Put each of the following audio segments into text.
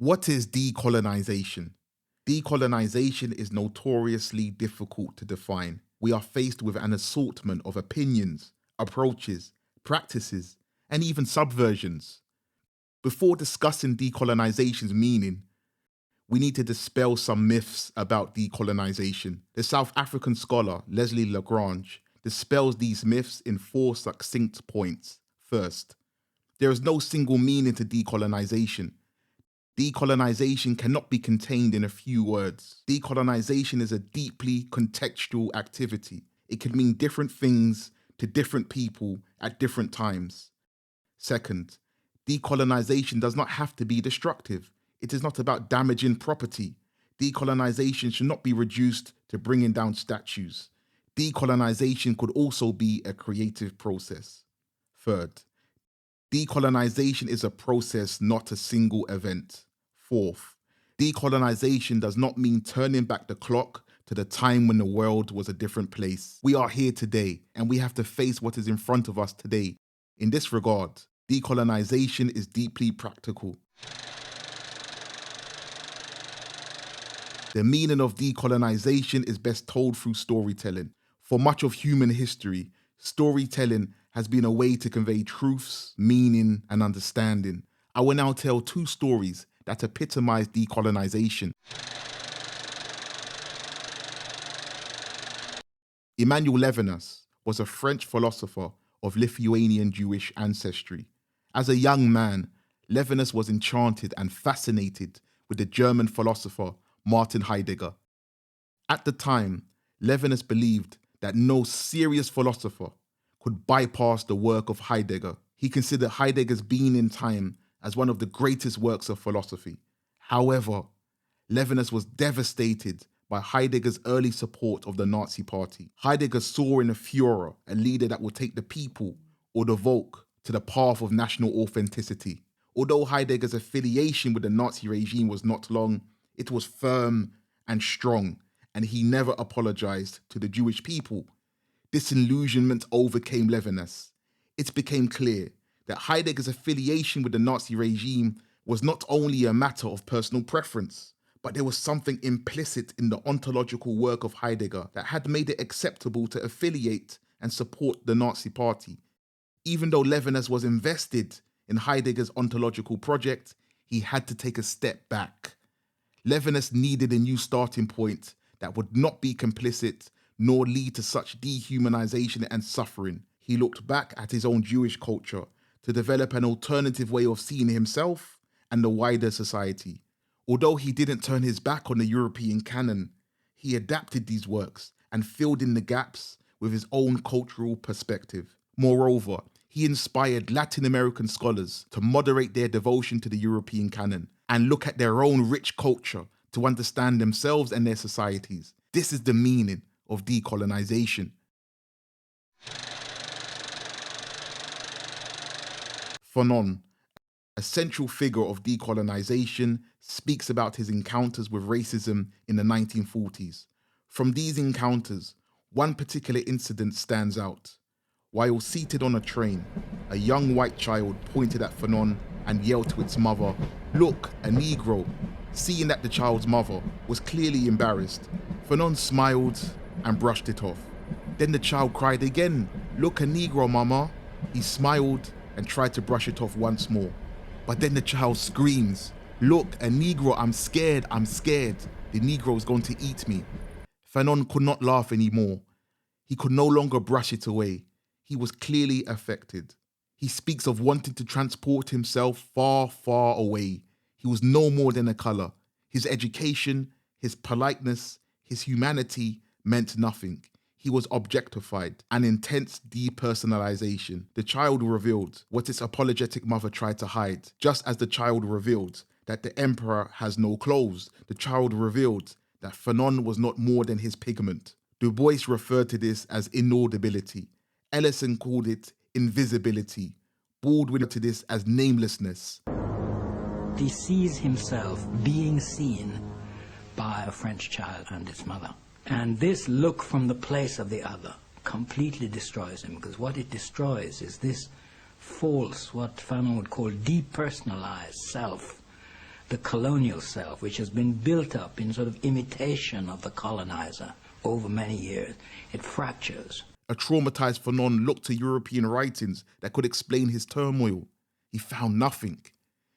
What is decolonization? Decolonization is notoriously difficult to define. We are faced with an assortment of opinions, approaches, practices, and even subversions. Before discussing decolonization's meaning, we need to dispel some myths about decolonization. The South African scholar Leslie Lagrange dispels these myths in 4 succinct points. First, there is no single meaning to decolonization. Decolonization cannot be contained in a few words. Decolonization is a deeply contextual activity. It can mean different things to different people at different times. Second, decolonization does not have to be destructive. It is not about damaging property. Decolonization should not be reduced to bringing down statues. Decolonization could also be a creative process. Third, decolonization is a process, not a single event. Fourth, decolonization does not mean turning back the clock to the time when the world was a different place. We are here today, and we have to face what is in front of us today. In this regard, decolonization is deeply practical. The meaning of decolonization is best told through storytelling. For much of human history, storytelling has been a way to convey truths, meaning, and understanding. I will now tell 2 stories that epitomize decolonization. Emmanuel Levinas was a French philosopher of Lithuanian Jewish ancestry. As a young man, Levinas was enchanted and fascinated with the German philosopher Martin Heidegger. At the time, Levinas believed that no serious philosopher could bypass the work of Heidegger. He considered Heidegger's Being in Time as one of the greatest works of philosophy. However, Levinas was devastated by Heidegger's early support of the Nazi Party. Heidegger saw in the Führer a leader that would take the people, or the Volk, to the path of national authenticity. Although Heidegger's affiliation with the Nazi regime was not long, it was firm and strong, and he never apologized to the Jewish people. Disillusionment overcame Levinas. It became clear that Heidegger's affiliation with the Nazi regime was not only a matter of personal preference, but there was something implicit in the ontological work of Heidegger that had made it acceptable to affiliate and support the Nazi Party. Even though Levinas was invested in Heidegger's ontological project, he had to take a step back. Levinas needed a new starting point that would not be complicit nor lead to such dehumanization and suffering. He looked back at his own Jewish culture to develop an alternative way of seeing himself and the wider society. Although he didn't turn his back on the European canon, he adapted these works and filled in the gaps with his own cultural perspective. Moreover, he inspired Latin American scholars to moderate their devotion to the European canon and look at their own rich culture to understand themselves and their societies. This is the meaning of decolonization. Fanon, a central figure of decolonization, speaks about his encounters with racism in the 1940s. From these encounters, one particular incident stands out. While seated on a train, a young white child pointed at Fanon and yelled to its mother, "Look, a Negro." Seeing that the child's mother was clearly embarrassed, Fanon smiled and brushed it off. Then the child cried again, "Look, a Negro, mama." He smiled and tried to brush it off once more. But then the child screams, "Look, a Negro, I'm scared, I'm scared. The Negro is going to eat me." Fanon could not laugh anymore. He could no longer brush it away. He was clearly affected. He speaks of wanting to transport himself far, far away. He was no more than a color. His education, his politeness, his humanity meant nothing. He was objectified, an intense depersonalization. The child revealed what its apologetic mother tried to hide. Just as the child revealed that the emperor has no clothes, the child revealed that Fanon was not more than his pigment. Du Bois referred to this as inaudibility. Ellison called it invisibility. Baldwin to this as namelessness. He sees himself being seen by a French child and its mother. And this look from the place of the other completely destroys him, because what it destroys is this false, what Fanon would call depersonalized self the colonial self, which has been built up in sort of imitation of the colonizer over many years, it fractures. A traumatized Fanon looked to European writings that could explain his turmoil. He found nothing.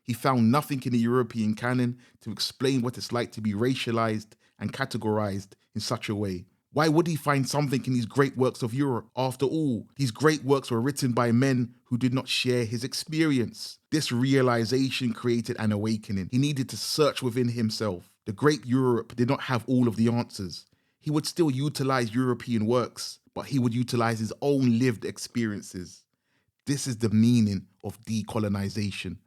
He found nothing in the European canon to explain what it's like to be racialized and categorized in such a way. Why would he find something in these great works of Europe? After all, these great works were written by men who did not share his experience. This realization created an awakening. He needed to search within himself. The great Europe did not have all of the answers. He would still utilize European works, but he would utilize his own lived experiences. This is the meaning of decolonization.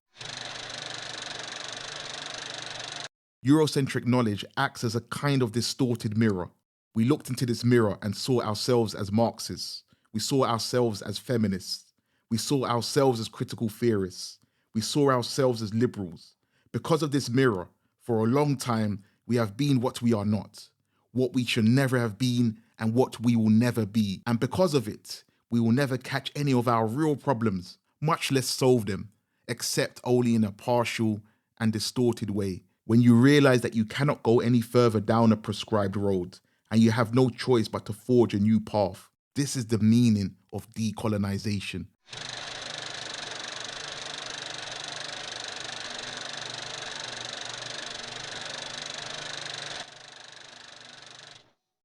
Eurocentric knowledge acts as a kind of distorted mirror. We looked into this mirror and saw ourselves as Marxists. We saw ourselves as feminists. We saw ourselves as critical theorists. We saw ourselves as liberals. Because of this mirror, for a long time, we have been what we are not, what we should never have been, and what we will never be. And because of it, we will never catch any of our real problems, much less solve them, except only in a partial and distorted way. When you realize that you cannot go any further down a prescribed road, and you have no choice but to forge a new path. This is the meaning of decolonization.